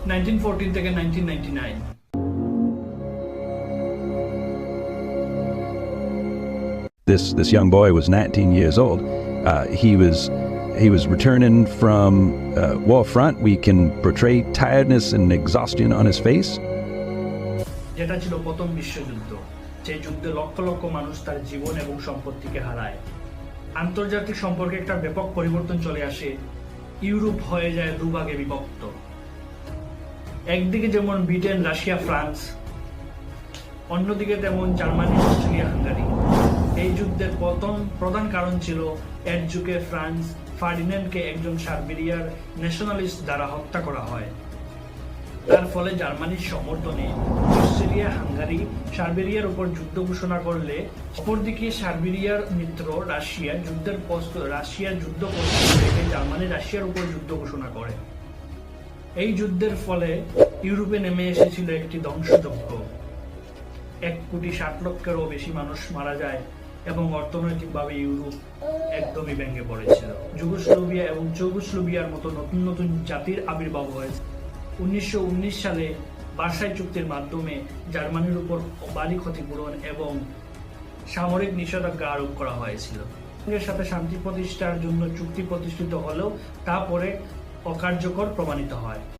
1914 থেকে 1999। This young boy was 19 years old. He was returning from war front. We can portray tiredness and exhaustion on his face. যেটা ছিল প্রথম বিশ্বযুদ্ধ, যে যুদ্ধে লক্ষ লক্ষ মানুষ তার জীবন এবং সম্পত্তিকে হারায়। আন্তর্জাতিক সম্পর্কে একটা ব্যাপক পরিবর্তন চলে আসে। ইউরোপ হয়ে যায় দুভাগে বিভক্ত। একদিকে যেমন ব্রিটেন, রাশিয়া, ফ্রান্স, অন্যদিকে তেমন জার্মানি, অস্ট্রেলিয়া, হাঙ্গারি। এই যুদ্ধের প্রধান কারণ ছিল এর যুগে ফ্রান্স ফার্ডিন্যান্ডকে একজন সার্বিয়ার ন্যাশনালিস্ট দ্বারা হত্যা করা হয়। তার ফলে জার্মানির সমর্থনে অস্ট্রেলিয়া, হাঙ্গারি সার্বিয়ার উপর যুদ্ধ ঘোষণা করলে অপরদিকে সার্বিয়ার মিত্র রাশিয়ার যুদ্ধ রেখে জার্মানি রাশিয়ার উপর যুদ্ধ ঘোষণা করে। এই যুদ্ধের ফলে ইউরোপে নেমে এসেছিল একটি ধ্বংসযজ্ঞ। 1,60,00,000-এরও বেশি মানুষ মারা যায় এবং অর্থনৈতিকভাবে ইউরোপ একদমই ভেঙে পড়েছিল। যুগোস্লাভিয়া এবং চেকোস্লোভাকিয়ার মতো নতুন নতুন জাতির আবির্ভাব হয়েছে। 1919 সালে ভার্সাই চুক্তির মাধ্যমে জার্মানির উপর ভারী ক্ষতিপূরণ এবং সামরিক নিষেধাজ্ঞা আরোপ করা হয়েছিল। এর সাথে শান্তি প্রতিষ্ঠার জন্য চুক্তি প্রতিষ্ঠিত হলেও তা পরে অকার্যকর প্রমাণিত হয়।